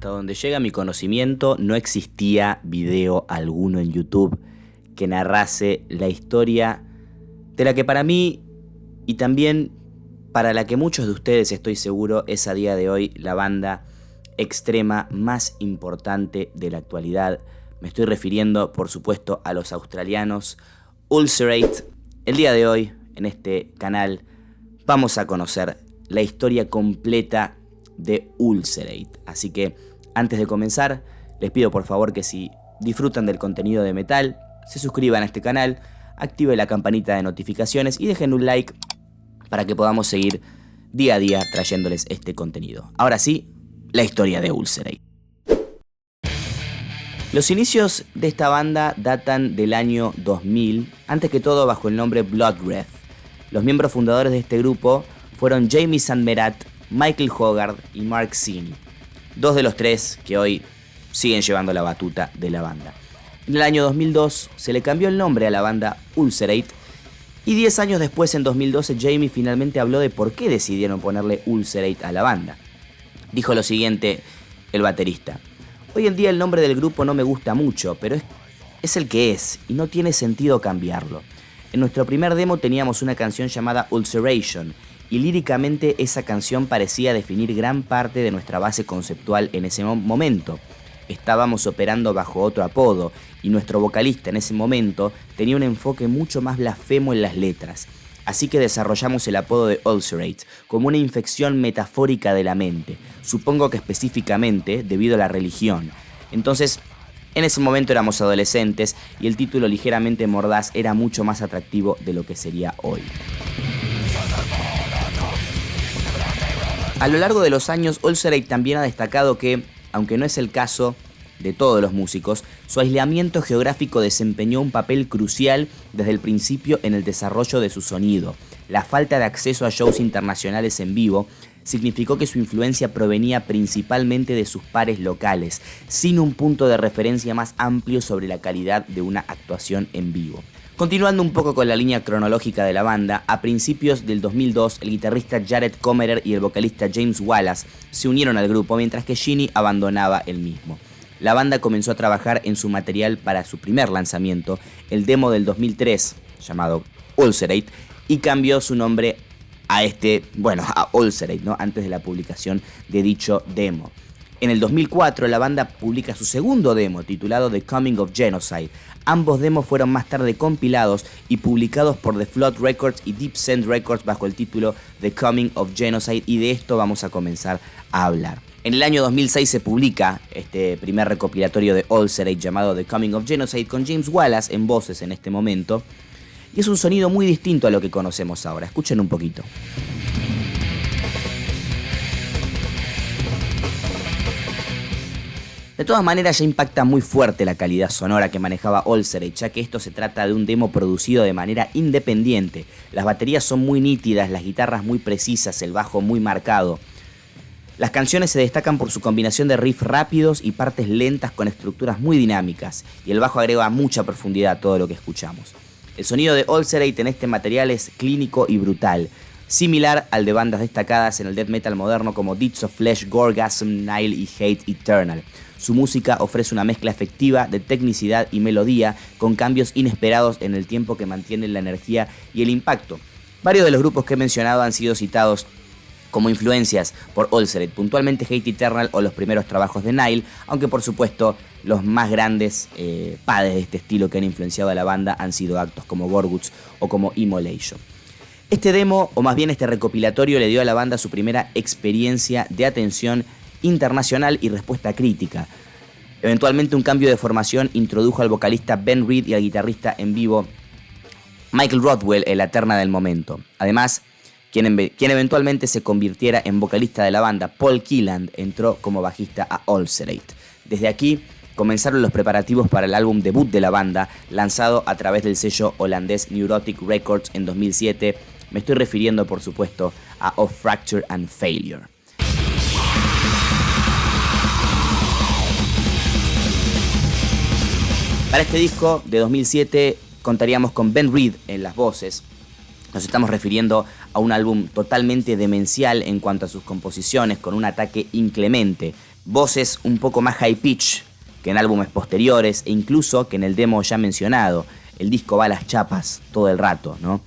Hasta donde llega mi conocimiento, no existía video alguno en YouTube que narrase la historia de la que para mí, y también para la que muchos de ustedes, estoy seguro, es a día de hoy la banda extrema más importante de la actualidad. Me estoy refiriendo, por supuesto, a los australianos ULCERATE. El día de hoy, en este canal, vamos a conocer la historia completa de ULCERATE. Así que, antes de comenzar, les pido por favor que si disfrutan del contenido de metal, se suscriban a este canal, activen la campanita de notificaciones y dejen un like para que podamos seguir día a día trayéndoles este contenido. Ahora sí, la historia de ULCERATE. Los inicios de esta banda datan del año 2000, antes que todo bajo el nombre Bloodwrath. Los miembros fundadores de este grupo fueron Jamie Sandmerat, Michael Hogarth y Mark Sini, dos de los tres que hoy siguen llevando la batuta de la banda. En el año 2002 se le cambió el nombre a la banda ULCERATE y 10 años después, en 2012, Jamie finalmente habló de por qué decidieron ponerle ULCERATE a la banda. Dijo lo siguiente el baterista: hoy en día el nombre del grupo no me gusta mucho, pero es el que es y no tiene sentido cambiarlo. En nuestro primer demo teníamos una canción llamada Ulceration y líricamente esa canción parecía definir gran parte de nuestra base conceptual en ese momento. Estábamos operando bajo otro apodo y nuestro vocalista en ese momento tenía un enfoque mucho más blasfemo en las letras. Así que desarrollamos el apodo de ULCERATE como una infección metafórica de la mente, supongo que específicamente debido a la religión. Entonces, en ese momento éramos adolescentes y el título ligeramente mordaz era mucho más atractivo de lo que sería hoy. A lo largo de los años, ULCERATE también ha destacado que, aunque no es el caso de todos los músicos, su aislamiento geográfico desempeñó un papel crucial desde el principio en el desarrollo de su sonido. La falta de acceso a shows internacionales en vivo significó que su influencia provenía principalmente de sus pares locales, sin un punto de referencia más amplio sobre la calidad de una actuación en vivo. Continuando un poco con la línea cronológica de la banda, a principios del 2002 el guitarrista Jared Comerer y el vocalista James Wallace se unieron al grupo mientras que Shinny abandonaba el mismo. La banda comenzó a trabajar en su material para su primer lanzamiento, el demo del 2003, llamado ULCERATE, y cambió su nombre a ULCERATE, ¿no? Antes de la publicación de dicho demo. En el 2004 la banda publica su segundo demo, titulado The Coming of Genocide. Ambos demos fueron más tarde compilados y publicados por The Flood Records y Deep Send Records bajo el título The Coming of Genocide, y de esto vamos a comenzar a hablar. En el año 2006 se publica este primer recopilatorio de ULCERATE llamado The Coming of Genocide, con James Wallace en voces en este momento, y es un sonido muy distinto a lo que conocemos ahora. Escuchen un poquito. De todas maneras, ya impacta muy fuerte la calidad sonora que manejaba ULCERATE, ya que esto se trata de un demo producido de manera independiente. Las baterías son muy nítidas, las guitarras muy precisas, el bajo muy marcado. Las canciones se destacan por su combinación de riffs rápidos y partes lentas con estructuras muy dinámicas, y el bajo agrega mucha profundidad a todo lo que escuchamos. El sonido de ULCERATE en este material es clínico y brutal, similar al de bandas destacadas en el death metal moderno como Deeds of Flesh, Gorgasm, Nile y Hate Eternal. Su música ofrece una mezcla efectiva de tecnicidad y melodía, con cambios inesperados en el tiempo que mantienen la energía y el impacto. Varios de los grupos que he mencionado han sido citados como influencias por ULCERATE, puntualmente Hate Eternal o los primeros trabajos de Nile, aunque por supuesto los más grandes padres de este estilo que han influenciado a la banda han sido actos como Gorguts o como Immolation. Este demo, o más bien este recopilatorio, le dio a la banda su primera experiencia de atención internacional y respuesta crítica. Eventualmente un cambio de formación introdujo al vocalista Ben Reed y al guitarrista en vivo Michael Rothwell en la terna del momento. Además, quien eventualmente se convirtiera en vocalista de la banda, Paul Killand, entró como bajista a ULCERATE. Desde aquí comenzaron los preparativos para el álbum debut de la banda, lanzado a través del sello holandés Neurotic Records en 2007. Me estoy refiriendo, por supuesto, a Of Fracture and Failure. Para este disco de 2007 contaríamos con Ben Reed en las voces. Nos estamos refiriendo a un álbum totalmente demencial en cuanto a sus composiciones, con un ataque inclemente voces un poco más high pitch que en álbumes posteriores e incluso que en el demo ya mencionado. El disco va a las chapas todo el rato, ¿no?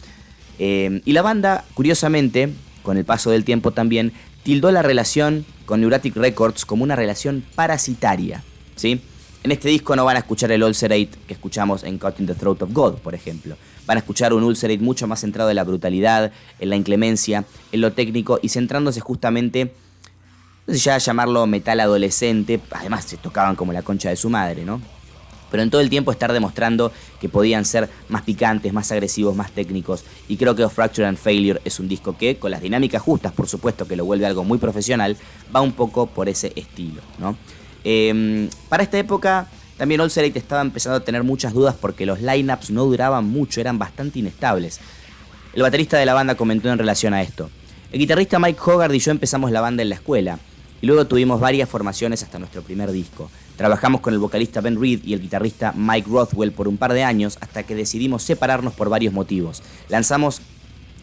Y la banda, curiosamente, con el paso del tiempo también, tildó la relación con Neurotic Records como una relación parasitaria, ¿sí? En este disco no van a escuchar el Ulcerate que escuchamos en Caught in the Throat of God, por ejemplo. Van a escuchar un Ulcerate mucho más centrado en la brutalidad, en la inclemencia, en lo técnico y centrándose justamente, no sé ya llamarlo metal adolescente, además se tocaban como la concha de su madre, ¿no? Pero en todo el tiempo estar demostrando que podían ser más picantes, más agresivos, más técnicos. Y creo que Fracture and Failure es un disco que, con las dinámicas justas, por supuesto, que lo vuelve algo muy profesional, va un poco por ese estilo, ¿no? Para esta época también Ulcerate estaba empezando a tener muchas dudas porque los lineups no duraban mucho, eran bastante inestables. El baterista de la banda comentó en relación a esto: el guitarrista Mike Hogarth y yo empezamos la banda en la escuela y luego tuvimos varias formaciones hasta nuestro primer disco. Trabajamos con el vocalista Ben Reed y el guitarrista Mike Rothwell por un par de años hasta que decidimos separarnos por varios motivos. Lanzamos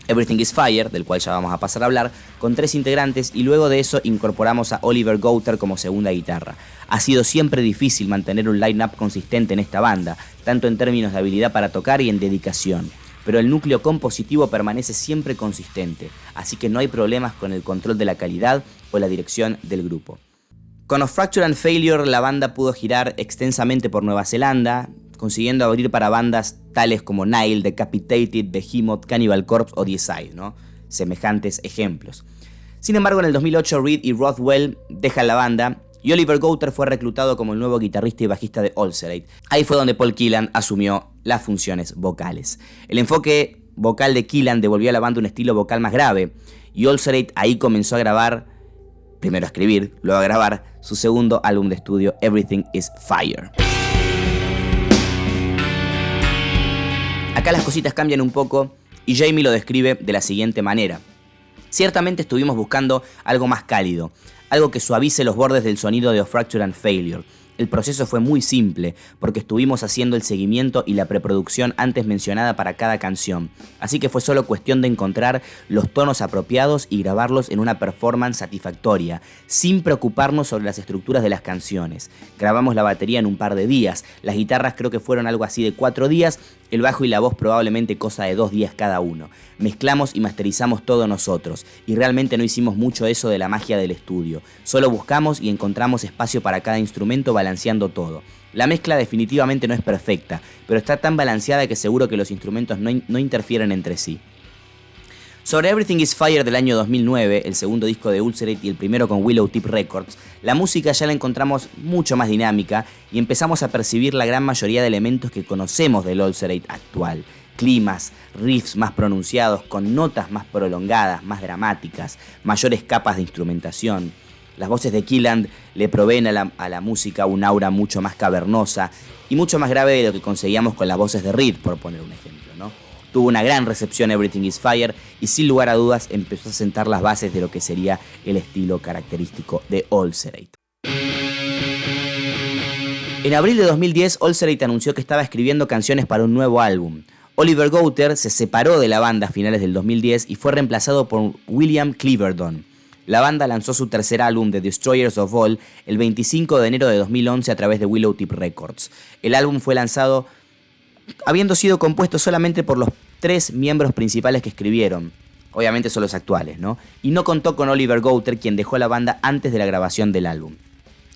Everything is Fire, del cual ya vamos a pasar a hablar, con 3 integrantes y luego de eso incorporamos a Oliver Gouter como segunda guitarra. Ha sido siempre difícil mantener un line-up consistente en esta banda, tanto en términos de habilidad para tocar y en dedicación. Pero el núcleo compositivo permanece siempre consistente, así que no hay problemas con el control de la calidad o la dirección del grupo. Con A Fracture and Failure la banda pudo girar extensamente por Nueva Zelanda, consiguiendo abrir para bandas tales como Nile, Decapitated, Behemoth, Cannibal Corpse o Deicide, ¿no? Semejantes ejemplos. Sin embargo, en el 2008 Reed y Rothwell dejan la banda y Oliver Gouter fue reclutado como el nuevo guitarrista y bajista de Ulcerate. Ahí fue donde Paul Killan asumió las funciones vocales. El enfoque vocal de Killan devolvió a la banda un estilo vocal más grave y Ulcerate ahí comenzó a grabar, primero a escribir, luego a grabar su segundo álbum de estudio, Everything is Fire. Acá las cositas cambian un poco y Jamie lo describe de la siguiente manera: ciertamente estuvimos buscando algo más cálido, algo que suavice los bordes del sonido de A Fracture and Failure. El proceso fue muy simple, porque estuvimos haciendo el seguimiento y la preproducción antes mencionada para cada canción, así que fue solo cuestión de encontrar los tonos apropiados y grabarlos en una performance satisfactoria, sin preocuparnos sobre las estructuras de las canciones. Grabamos la batería en un par de días, las guitarras creo que fueron algo así de 4 días, el bajo y la voz probablemente cosa de 2 días cada uno. Mezclamos y masterizamos todo nosotros, y realmente no hicimos mucho eso de la magia del estudio. Solo buscamos y encontramos espacio para cada instrumento balanceando todo. La mezcla definitivamente no es perfecta, pero está tan balanceada que seguro que los instrumentos no interfieren entre sí. Sobre Everything is Fire del año 2009, el segundo disco de Ulcerate y el primero con Willow Tip Records, la música ya la encontramos mucho más dinámica y empezamos a percibir la gran mayoría de elementos que conocemos del Ulcerate actual. Climas, riffs más pronunciados, con notas más prolongadas, más dramáticas, mayores capas de instrumentación. Las voces de Killand le proveen a la música un aura mucho más cavernosa y mucho más grave de lo que conseguíamos con las voces de Reed, por poner un ejemplo, ¿no? Tuvo una gran recepción Everything is Fire y sin lugar a dudas empezó a sentar las bases de lo que sería el estilo característico de Ulcerate. En abril de 2010, Ulcerate anunció que estaba escribiendo canciones para un nuevo álbum. Oliver Gouter se separó de la banda a finales del 2010 y fue reemplazado por William Cleverdon. La banda lanzó su tercer álbum, The Destroyers of All, el 25 de enero de 2011 a través de Willow Tip Records. El álbum fue lanzado habiendo sido compuesto solamente por los 3 miembros principales que escribieron. Obviamente son los actuales, ¿no? Y no contó con Oliver Gouter, quien dejó la banda antes de la grabación del álbum.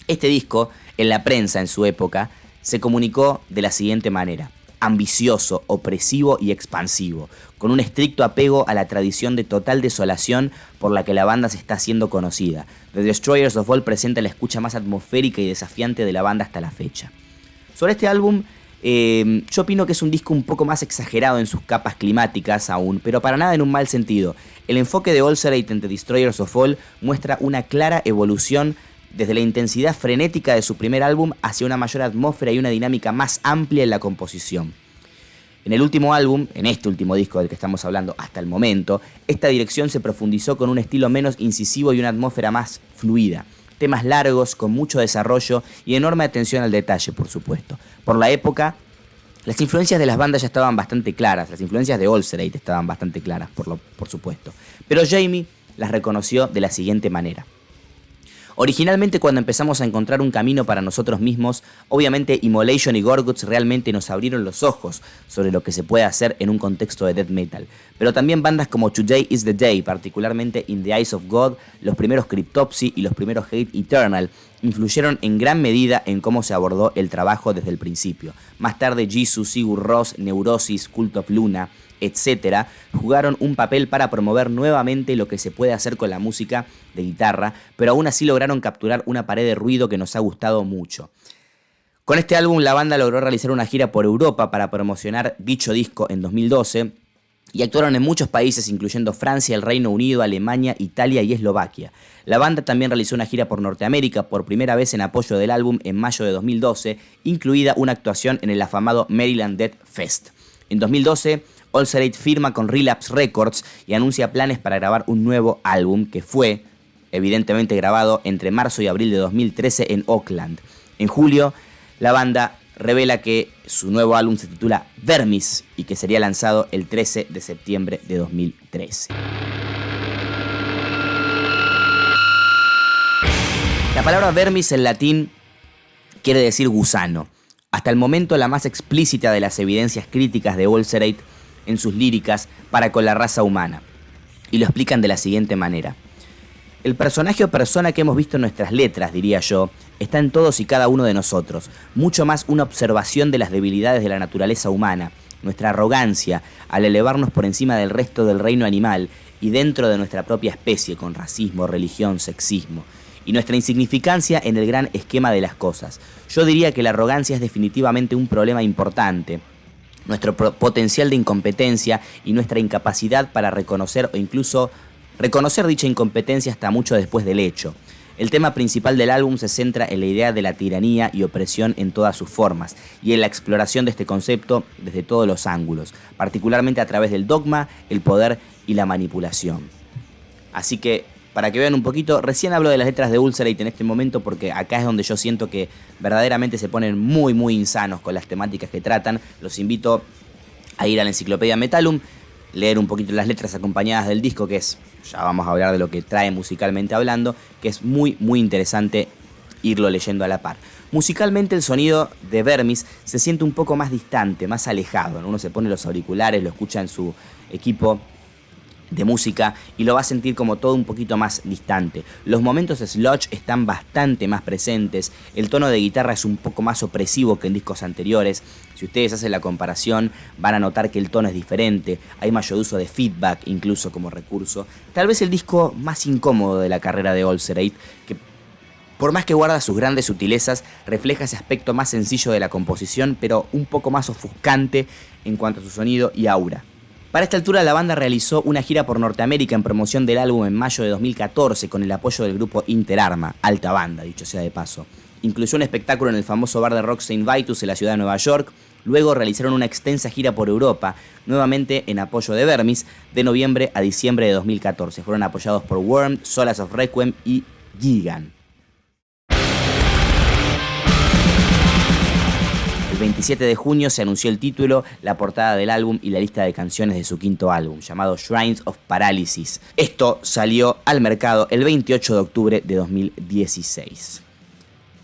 Este disco, en la prensa en su época, se comunicó de la siguiente manera: ambicioso, opresivo y expansivo, con un estricto apego a la tradición de total desolación por la que la banda se está haciendo conocida. The Destroyers of All presenta la escucha más atmosférica y desafiante de la banda hasta la fecha. Sobre este álbum, yo opino que es un disco un poco más exagerado en sus capas climáticas aún, pero para nada en un mal sentido. El enfoque de Ulcerate en The Destroyers of All muestra una clara evolución desde la intensidad frenética de su primer álbum hacia una mayor atmósfera y una dinámica más amplia en la composición. En el último álbum, en este último disco del que estamos hablando hasta el momento, esta dirección se profundizó con un estilo menos incisivo y una atmósfera más fluida. Temas largos, con mucho desarrollo y enorme atención al detalle, por supuesto. Por la época, las influencias de las bandas ya estaban bastante claras, las influencias de Ulcerate estaban bastante claras, por supuesto. Pero Jamie las reconoció de la siguiente manera: Originalmente, cuando empezamos a encontrar un camino para nosotros mismos, obviamente Immolation y Gorguts realmente nos abrieron los ojos sobre lo que se puede hacer en un contexto de death metal. Pero también bandas como Today is the Day, particularmente In the Eyes of God, los primeros Cryptopsy y los primeros Hate Eternal, influyeron en gran medida en cómo se abordó el trabajo desde el principio. Más tarde Jesus, Sigur Rós, Neurosis, Cult of Luna, etc., jugaron un papel para promover nuevamente lo que se puede hacer con la música de guitarra, pero aún así lograron capturar una pared de ruido que nos ha gustado mucho. Con este álbum la banda logró realizar una gira por Europa para promocionar dicho disco en 2012 y actuaron en muchos países incluyendo Francia, el Reino Unido, Alemania, Italia y Eslovaquia. La banda también realizó una gira por Norteamérica por primera vez en apoyo del álbum en mayo de 2012, incluida una actuación en el afamado Maryland Death Fest. En 2012, ULCERATE firma con Relapse Records y anuncia planes para grabar un nuevo álbum que fue, evidentemente, grabado entre marzo y abril de 2013 en Oakland. En julio, la banda revela que su nuevo álbum se titula Vermius y que sería lanzado el 13 de septiembre de 2013. La palabra Vermius en latín quiere decir gusano. Hasta el momento la más explícita de las evidencias críticas de ULCERATE en sus líricas para con la raza humana. Y lo explican de la siguiente manera. El personaje o persona que hemos visto en nuestras letras, diría yo, está en todos y cada uno de nosotros, mucho más una observación de las debilidades de la naturaleza humana, nuestra arrogancia al elevarnos por encima del resto del reino animal y dentro de nuestra propia especie con racismo, religión, sexismo, y nuestra insignificancia en el gran esquema de las cosas. Yo diría que la arrogancia es definitivamente un problema importante. Nuestro potencial de incompetencia y nuestra incapacidad para reconocer o incluso reconocer dicha incompetencia hasta mucho después del hecho. El tema principal del álbum se centra en la idea de la tiranía y opresión en todas sus formas y en la exploración de este concepto desde todos los ángulos, particularmente a través del dogma, el poder y la manipulación. Así que, para que vean un poquito, recién hablo de las letras de ULCERATE en este momento porque acá es donde yo siento que verdaderamente se ponen muy insanos con las temáticas que tratan. Los invito a ir a la Enciclopedia Metalum, leer un poquito las letras acompañadas del disco, que es, ya vamos a hablar de lo que trae musicalmente hablando, que es muy interesante irlo leyendo a la par. Musicalmente el sonido de Vermius se siente un poco más distante, más alejado, ¿no? Uno se pone los auriculares, lo escucha en su equipo de música y lo va a sentir como todo un poquito más distante. Los momentos sludge están bastante más presentes, el tono de guitarra es un poco más opresivo que en discos anteriores. Si ustedes hacen la comparación van a notar que el tono es diferente, hay mayor uso de feedback incluso como recurso. Tal vez el disco más incómodo de la carrera de ULCERATE, que por más que guarda sus grandes sutilezas, refleja ese aspecto más sencillo de la composición, pero un poco más ofuscante en cuanto a su sonido y aura. Para esta altura la banda realizó una gira por Norteamérica en promoción del álbum en mayo de 2014 con el apoyo del grupo Interarma, alta banda, dicho sea de paso. Incluyó un espectáculo en el famoso bar de rock St. Vitus en la ciudad de Nueva York. Luego realizaron una extensa gira por Europa, nuevamente en apoyo de Vermius, de noviembre a diciembre de 2014. Fueron apoyados por Worm, Solace of Requiem y Gigan. El 27 de junio se anunció el título, la portada del álbum y la lista de canciones de su quinto álbum, llamado Shrines of Paralysis. Esto salió al mercado el 28 de octubre de 2016.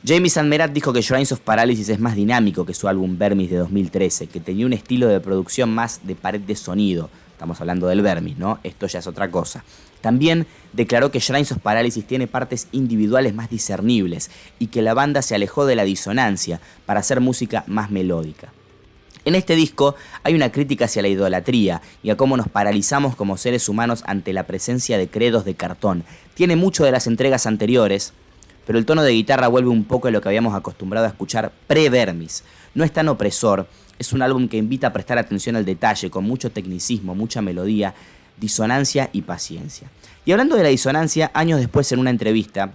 Jamie Sandmerat dijo que Shrines of Paralysis es más dinámico que su álbum Vermius de 2013, que tenía un estilo de producción más de pared de sonido. Estamos hablando del Vermius, ¿no? Esto ya es otra cosa. También declaró que Shrines of Paralysis tiene partes individuales más discernibles y que la banda se alejó de la disonancia para hacer música más melódica. En este disco hay una crítica hacia la idolatría y a cómo nos paralizamos como seres humanos ante la presencia de credos de cartón. Tiene mucho de las entregas anteriores, pero el tono de guitarra vuelve un poco a lo que habíamos acostumbrado a escuchar pre-Vermius. No es tan opresor, es un álbum que invita a prestar atención al detalle, con mucho tecnicismo, mucha melodía, disonancia y paciencia. Y hablando de la disonancia, años después en una entrevista,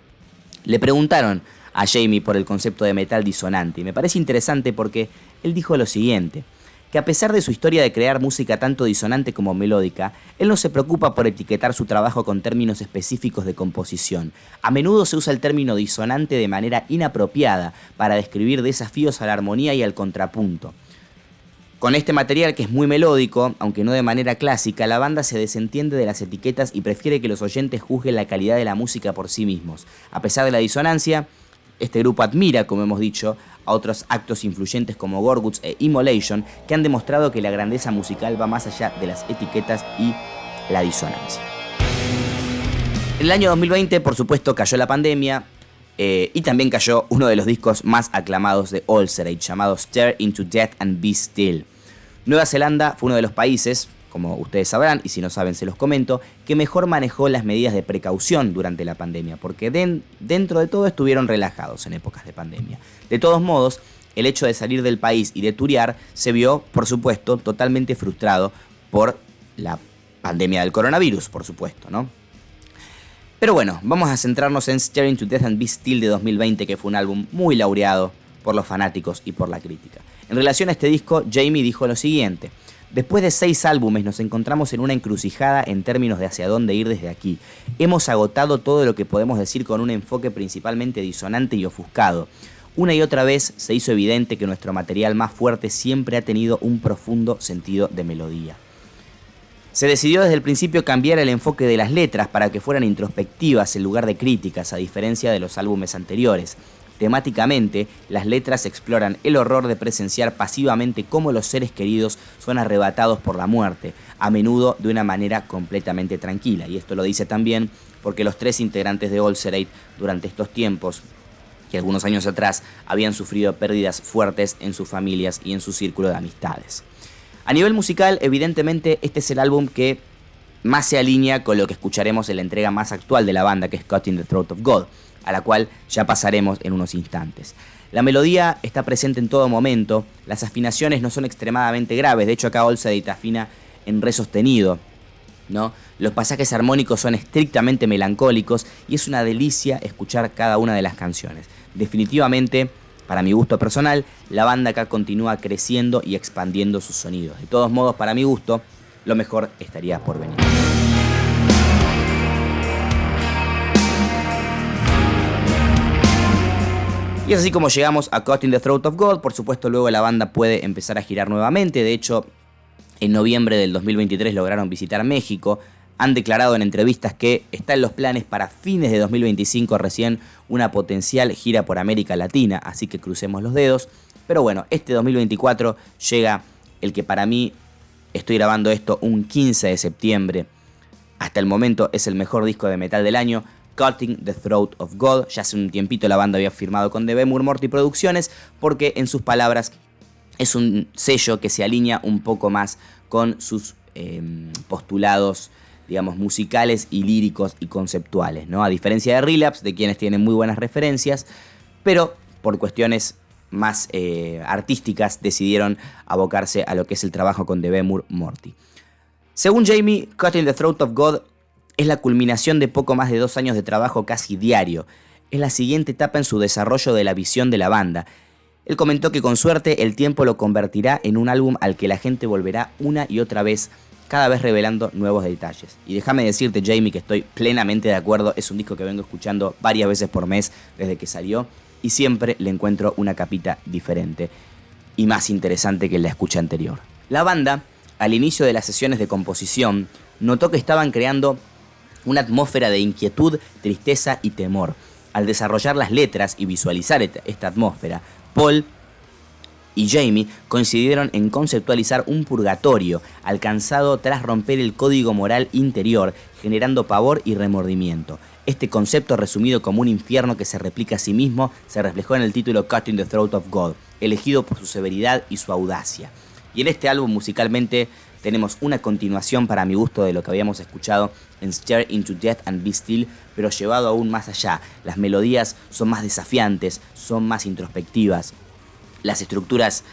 le preguntaron a Jamie por el concepto de metal disonante, y me parece interesante porque él dijo lo siguiente, que a pesar de su historia de crear música tanto disonante como melódica, él no se preocupa por etiquetar su trabajo con términos específicos de composición. A menudo se usa el término disonante de manera inapropiada para describir desafíos a la armonía y al contrapunto. Con este material, que es muy melódico, aunque no de manera clásica, la banda se desentiende de las etiquetas y prefiere que los oyentes juzguen la calidad de la música por sí mismos. A pesar de la disonancia, este grupo admira, como hemos dicho, a otros actos influyentes como Gorguts e Immolation, que han demostrado que la grandeza musical va más allá de las etiquetas y la disonancia. En el año 2020, por supuesto, cayó la pandemia, y también cayó uno de los discos más aclamados de Ulcerate, llamado Stare into Death and Be Still. Nueva Zelanda fue uno de los países, como ustedes sabrán, y si no saben se los comento, que mejor manejó las medidas de precaución durante la pandemia, porque dentro de todo estuvieron relajados en épocas de pandemia. De todos modos, el hecho de salir del país y de turear se vio, por supuesto, totalmente frustrado por la pandemia del coronavirus, por supuesto, ¿no? Pero bueno, vamos a centrarnos en Staring to Death and Be Still de 2020, que fue un álbum muy laureado por los fanáticos y por la crítica. En relación a este disco, Jamie dijo lo siguiente: después de 6 álbumes nos encontramos en una encrucijada en términos de hacia dónde ir desde aquí. Hemos agotado todo lo que podemos decir con un enfoque principalmente disonante y ofuscado. Una y otra vez se hizo evidente que nuestro material más fuerte siempre ha tenido un profundo sentido de melodía. Se decidió desde el principio cambiar el enfoque de las letras para que fueran introspectivas en lugar de críticas, a diferencia de los álbumes anteriores. Temáticamente, las letras exploran el horror de presenciar pasivamente cómo los seres queridos son arrebatados por la muerte, a menudo de una manera completamente tranquila. Y esto lo dice también porque los 3 integrantes de Ulcerate durante estos tiempos, que algunos años atrás habían sufrido pérdidas fuertes en sus familias y en su círculo de amistades. A nivel musical, evidentemente, este es el álbum que más se alinea con lo que escucharemos en la entrega más actual de la banda, que es Caught in the Throat of God, a la cual ya pasaremos en unos instantes. La melodía está presente en todo momento, las afinaciones no son extremadamente graves, de hecho acá Ulcerate afina en re sostenido, ¿no? Los pasajes armónicos son estrictamente melancólicos y es una delicia escuchar cada una de las canciones. Definitivamente, para mi gusto personal, la banda acá continúa creciendo y expandiendo sus sonidos. De todos modos, para mi gusto, lo mejor estaría por venir. Y es así como llegamos a Caught in the Throat of God. Por supuesto, luego la banda puede empezar a girar nuevamente. De hecho, en noviembre del 2023 lograron visitar México. Han declarado en entrevistas que está en los planes para fines de 2025 recién una potencial gira por América Latina, así que crucemos los dedos. Pero bueno, este 2024 llega el que para mí, estoy grabando esto un 15 de septiembre, hasta el momento es el mejor disco de metal del año, Cutting the Throat of God. Ya hace un tiempito la banda había firmado con Vermius Producciones porque en sus palabras es un sello que se alinea un poco más con sus postulados, digamos, musicales y líricos y conceptuales, ¿no? A diferencia de Relapse, de quienes tienen muy buenas referencias, pero por cuestiones más artísticas decidieron abocarse a lo que es el trabajo con Vermius. Según Jamie, Cutting the Throat of God es la culminación de poco más de 2 años de trabajo casi diario. Es la siguiente etapa en su desarrollo de la visión de la banda. Él comentó que con suerte el tiempo lo convertirá en un álbum al que la gente volverá una y otra vez, cada vez revelando nuevos detalles. Y déjame decirte, Jamie, que estoy plenamente de acuerdo. Es un disco que vengo escuchando varias veces por mes desde que salió y siempre le encuentro una capita diferente y más interesante que en la escucha anterior. La banda, al inicio de las sesiones de composición, notó que estaban creando una atmósfera de inquietud, tristeza y temor. Al desarrollar las letras y visualizar esta atmósfera, Paul y Jamie coincidieron en conceptualizar un purgatorio alcanzado tras romper el código moral interior, generando pavor y remordimiento. Este concepto, resumido como un infierno que se replica a sí mismo, se reflejó en el título Cutting the Throat of God, elegido por su severidad y su audacia. Y en este álbum musicalmente tenemos una continuación para mi gusto de lo que habíamos escuchado en Stare into Death and Be Still, pero llevado aún más allá. Las melodías son más desafiantes, son más introspectivas. Las estructuras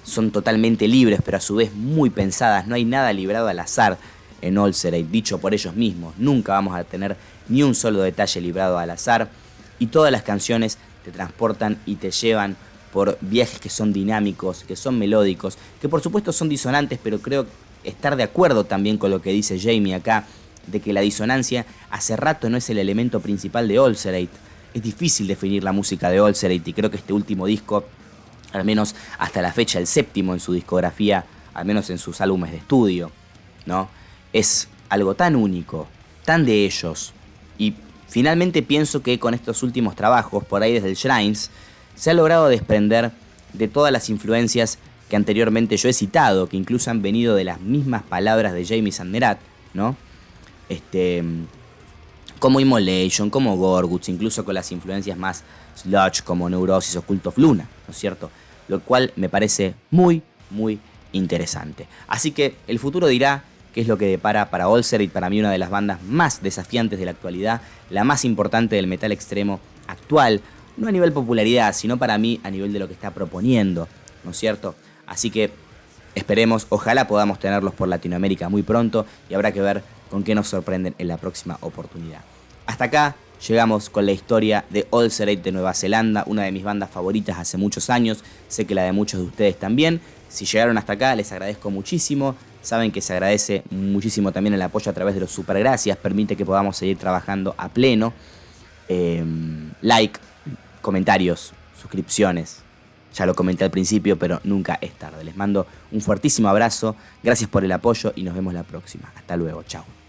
son totalmente libres, pero a su vez muy pensadas. No hay nada librado al azar en Ulcerate, dicho por ellos mismos. Nunca vamos a tener ni un solo detalle librado al azar. Y todas las canciones te transportan y te llevan por viajes que son dinámicos, que son melódicos, que por supuesto son disonantes, pero creo estar de acuerdo también con lo que dice Jamie acá, de que la disonancia hace rato no es el elemento principal de Ulcerate. Es difícil definir la música de Ulcerate y creo que este último disco, al menos hasta la fecha, el 7º en su discografía, al menos en sus álbumes de estudio, ¿no? Es algo tan único, tan de ellos, y finalmente pienso que con estos últimos trabajos, por ahí desde el Shrines, se ha logrado desprender de todas las influencias que anteriormente yo he citado, que incluso han venido de las mismas palabras de Jamie Sanderat, ¿no? Como Immolation, como Gorguts, incluso con las influencias más sludge como Neurosis o Cult of Luna, ¿no es cierto? Lo cual me parece muy, muy interesante. Así que el futuro dirá qué es lo que depara para Ulcerate, para mí una de las bandas más desafiantes de la actualidad, la más importante del metal extremo actual, no a nivel popularidad, sino para mí a nivel de lo que está proponiendo, ¿no es cierto? Así que esperemos, ojalá podamos tenerlos por Latinoamérica muy pronto y habrá que ver con qué nos sorprenden en la próxima oportunidad. Hasta acá llegamos con la historia de Ulcerate de Nueva Zelanda, una de mis bandas favoritas hace muchos años, sé que la de muchos de ustedes también. Si llegaron hasta acá les agradezco muchísimo, saben que se agradece muchísimo también el apoyo a través de los supergracias, permite que podamos seguir trabajando a pleno. Like, comentarios, suscripciones. Ya lo comenté al principio, pero nunca es tarde. Les mando un fuertísimo abrazo, gracias por el apoyo y nos vemos la próxima. Hasta luego, chao.